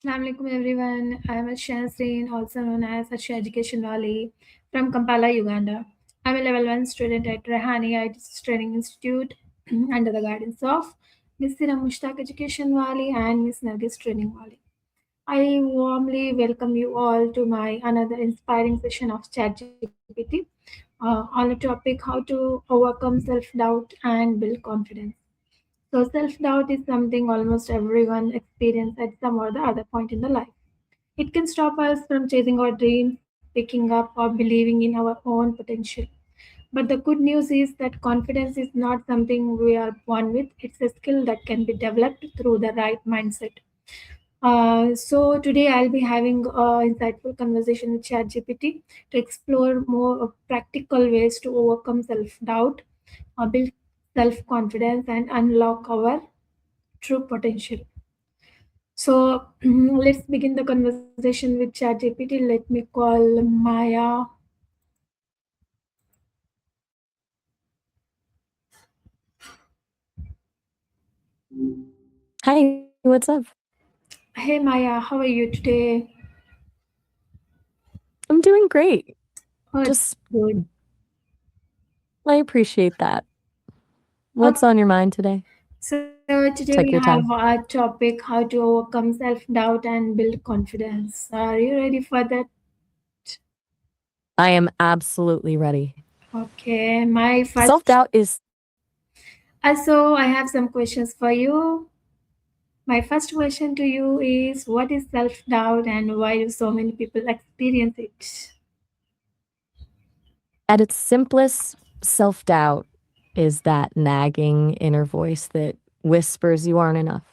Assalamu alaikum everyone. I am Arshiya, also known as Arshiya EducationWali from Kampala, Uganda. I am a level 1 student at RAITI Training Institute under the guidance of Miss Sira Mushtaq EducationWali and Miss Nargis Training Wali. I warmly welcome you all to my another inspiring session of ChatGPT on a topic how to overcome self-doubt and build confidence. So self-doubt is something almost everyone experiences at some or the other point in the life. It can stop us from chasing our dreams, picking up, or believing in our own potential. But the good news is that confidence is not something we are born with, it's a skill that can be developed through the right mindset. So today I'll be having an insightful conversation with ChatGPT to explore more practical ways to overcome self-doubt, build self-confidence, and unlock our true potential. So let's begin the conversation with ChatGPT. Let me call Maya. Hi, what's up? Hey Maya, how are you today? I'm doing great. Oh, it's Just, good. I appreciate that. Okay. What's on your mind today? So today we Take your have time. our topic how to overcome self-doubt and build confidence. Are you ready for that? I am absolutely ready. Okay, my Self first. doubt is, So I have some questions for you. My first question to you is what is self-doubt and why do so many people experience it? at its simplest, self doubt is that nagging inner voice that whispers you aren't enough,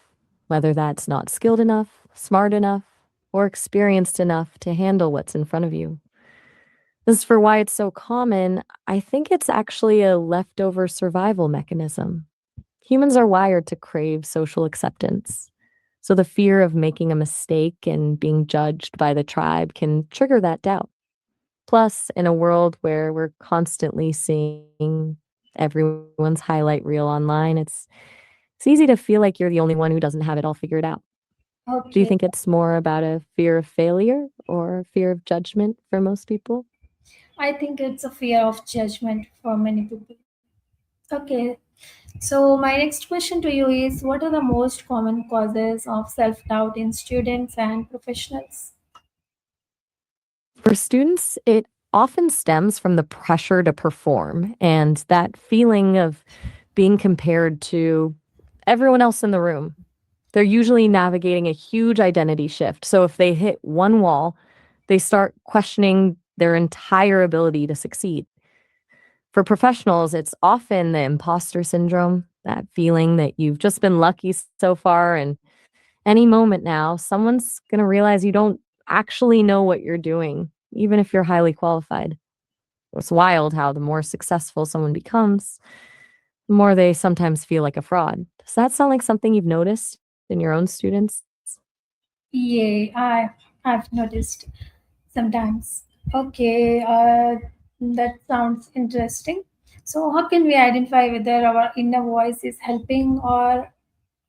whether that's not skilled enough, smart enough, or experienced enough to handle what's in front of you. As for why it's so common, I think it's actually a leftover survival mechanism. Humans are wired to crave social acceptance. So the fear of making a mistake and being judged by the tribe can trigger that doubt. Plus, in a world where we're constantly seeing everyone's highlight reel online, it's easy to feel like you're the only one who doesn't have it all figured out. Do you Okay, think it's more about a fear of failure or fear of judgment for most people? I think it's a fear of judgment for many people. Okay, so my next question to you is what are the most common causes of self doubt in students and professionals? For students, it often stems from the pressure to perform and that feeling of being compared to everyone else in the room. They're usually navigating a huge identity shift. So if they hit one wall, they start questioning their entire ability to succeed. For professionals, it's often the imposter syndrome, that feeling that you've just been lucky so far. And any moment now, someone's going to realize you don't actually know what you're doing, even if you're highly qualified. It's wild how the more successful someone becomes, the more they sometimes feel like a fraud. Does that sound like something you've noticed in your own students? Yeah, I've noticed sometimes. Okay, that sounds interesting. So, how can we identify whether our inner voice is helping or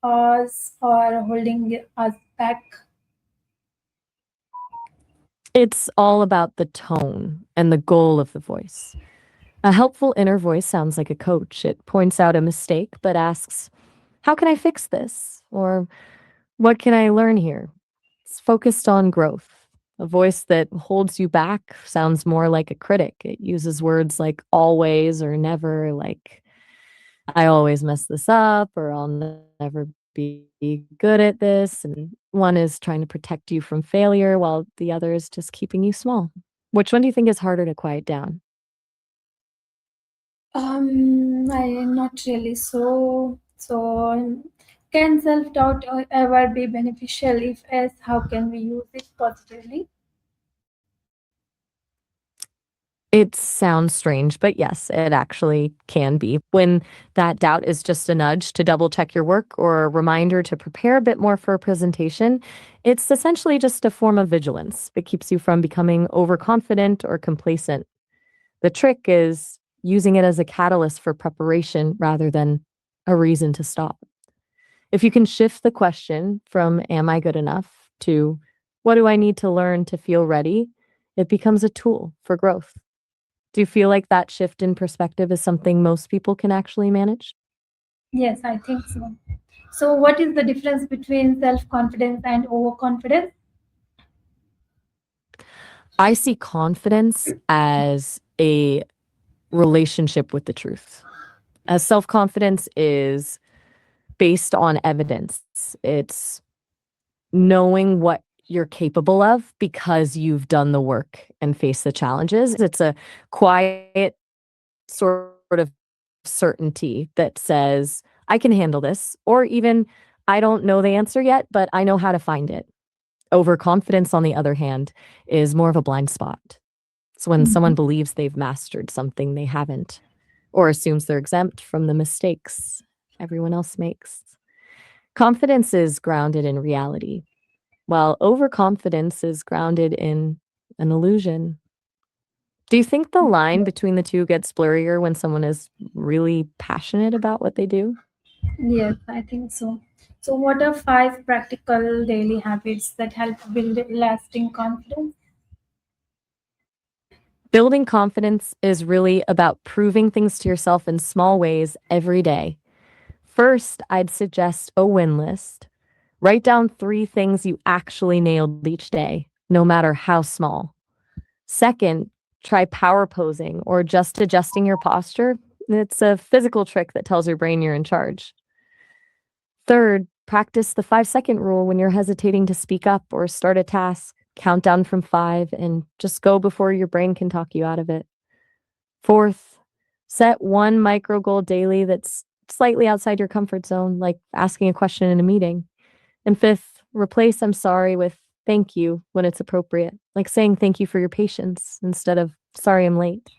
us or holding us back? It's all about the tone and the goal of the voice. A helpful inner voice sounds like a coach. It points out a mistake, but asks, how can I fix this? Or what can I learn here? It's focused on growth. A voice that holds you back sounds more like a critic. It uses words like always or never, like I always mess this up or I'll never be good at this. And one is trying to protect you from failure while the other is just keeping you small. Which one do you think is harder to quiet down? I not really so. So, can self doubt ever be beneficial? If yes, how can we use it positively? It sounds strange, but yes, it actually can be. When that doubt is just a nudge to double check your work or a reminder to prepare a bit more for a presentation, it's essentially just a form of vigilance. It keeps you from becoming overconfident or complacent. The trick is using it as a catalyst for preparation rather than a reason to stop. If you can shift the question from, am I good enough, to what do I need to learn to feel ready, it becomes a tool for growth. Do you feel like that shift in perspective is something most people can actually manage? Yes, I think so. So, what is the difference between self confidence and overconfidence? I see confidence as a relationship with the truth. As self confidence is based on evidence, it's knowing what you're capable of because you've done the work and faced the challenges. It's a quiet sort of certainty that says, I can handle this, or even I don't know the answer yet, but I know how to find it. Overconfidence, on the other hand, is more of a blind spot. It's when someone Mhm. believes they've mastered something they haven't, or assumes they're exempt from the mistakes everyone else makes. Confidence is grounded in reality, while overconfidence is grounded in an illusion. Do you think the line between the two gets blurrier when someone is really passionate about what they do? Yes, I think so. So, what are five practical daily habits that help build lasting confidence? Building confidence is really about proving things to yourself in small ways every day. First, I'd suggest a win list. Write down 3 things you actually nailed each day, no matter how small. Second, try power posing or just adjusting your posture. It's a physical trick that tells your brain you're in charge. Third, practice the 5-second rule when you're hesitating to speak up or start a task. Count down from 5 and just go before your brain can talk you out of it. Fourth, set one micro goal daily that's slightly outside your comfort zone, like asking a question in a meeting. And fifth, replace I'm sorry with thank you when it's appropriate, like saying thank you for your patience instead of sorry I'm late.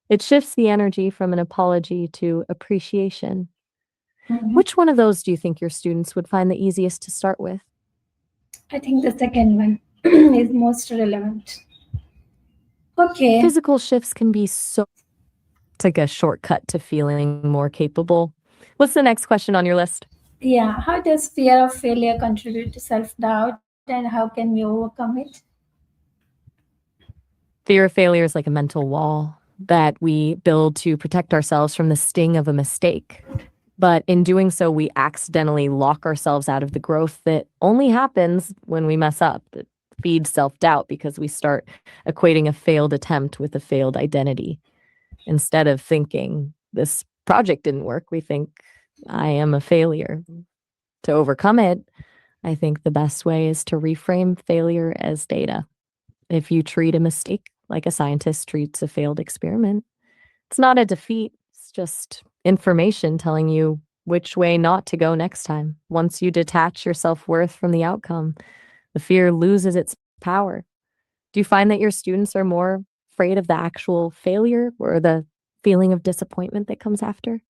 It shifts the energy from an apology to appreciation. Mhm. Which one of those do you think your students would find the easiest to start with? I think the second one is most relevant. Okay. Physical shifts can be so it's like a shortcut to feeling more capable. What's the next question on your list? Yeah. How does fear of failure contribute to self doubt and how can we overcome it? Fear of failure is like a mental wall that we build to protect ourselves from the sting of a mistake. But in doing so, we accidentally lock ourselves out of the growth that only happens when we mess up. It feeds self doubt because we start equating a failed attempt with a failed identity. Instead of thinking, this project didn't work, we think, I am a failure. To overcome it, I think the best way is to reframe failure as data. If you treat a mistake like a scientist treats a failed experiment, it's not a defeat, it's just information telling you which way not to go next time. Once you detach your self worth from the outcome, the fear loses its power. Do you find that your students are more afraid of the actual failure or the feeling of disappointment that comes after?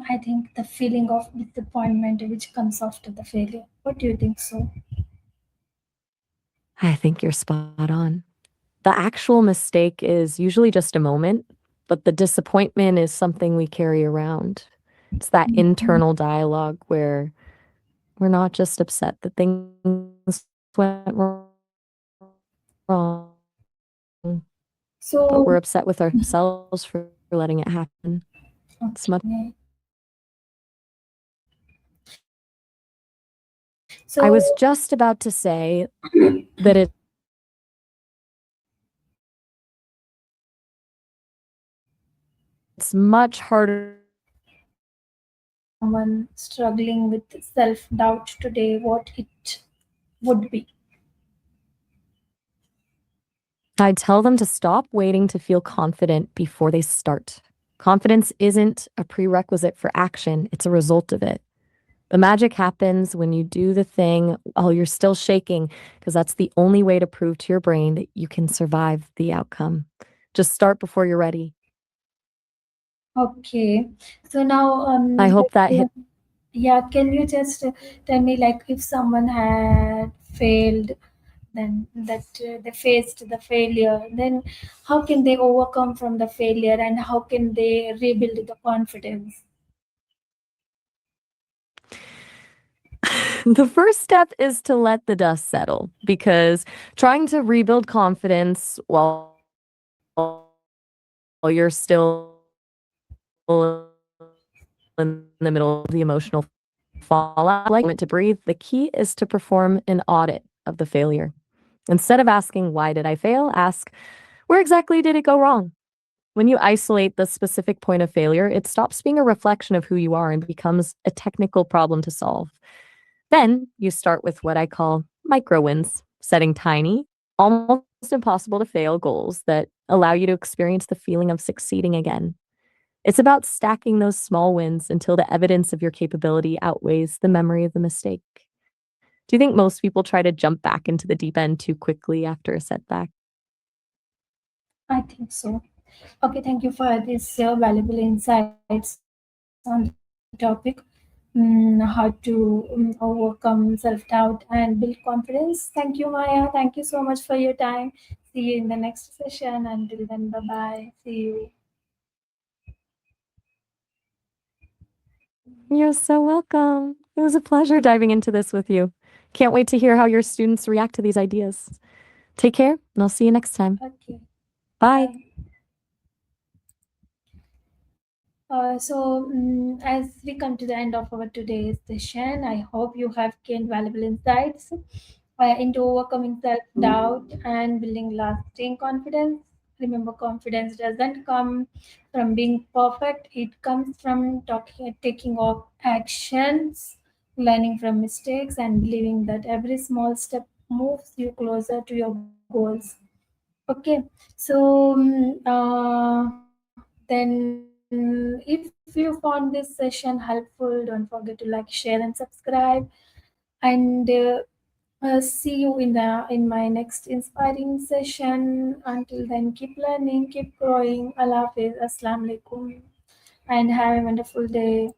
I think the feeling of disappointment which comes after the failure. What do you think so? I think you're spot on. The actual mistake is usually just a moment, but the disappointment is something we carry around. It's that Mhm. internal dialogue where we're not just upset that things went wrong, but So, we're upset with ourselves for letting it happen. It's much okay. I So, was just about to say that it's much harder. someone struggling with self doubt today, what it would be. I tell them to stop waiting to feel confident before they start. Confidence isn't a prerequisite for action, it's a result of it. The magic happens when you do the thing while you're still shaking, because that's the only way to prove to your brain that you can survive the outcome. Just start before you're ready. Okay. So now, I hope that hit. yeah, can you just tell me, like, if someone had failed, then that they faced the failure, then how can they overcome from the failure and how can they rebuild the confidence? The first step is to let the dust settle because trying to rebuild confidence while you're still in the middle of the emotional fallout, like moment to breathe. The key is to perform an audit of the failure. Instead of asking, why did I fail? Ask, where exactly did it go wrong? When you isolate the specific point of failure, it stops being a reflection of who you are and becomes a technical problem to solve. Then you start with what I call micro wins, setting tiny, almost impossible to fail goals that allow you to experience the feeling of succeeding again. It's about stacking those small wins until the evidence of your capability outweighs the memory of the mistake. Do you think most people try to jump back into the deep end too quickly after a setback? I think so. Okay, thank you for this valuable insights on the topic. How to overcome self doubt and build confidence. Thank you, Maya. Thank you so much for your time. See you in the next session. Until then, bye bye. See you. You're so welcome. It was a pleasure diving into this with you. Can't wait to hear how your students react to these ideas. Take care, and I'll see you next time. Okay, Bye. bye. As we come to the end of our today's session, I hope you have gained valuable insights into overcoming self doubt and building lasting confidence. Remember, confidence doesn't come from being perfect, it comes from taking off actions, learning from mistakes, and believing that every small step moves you closer to your goals. Okay, then if you found this session helpful, don't forget to like, share, and subscribe. And see you in my next inspiring session. Until then, keep learning, keep growing. Allah Hafiz, Assalamu alaikum, and have a wonderful day.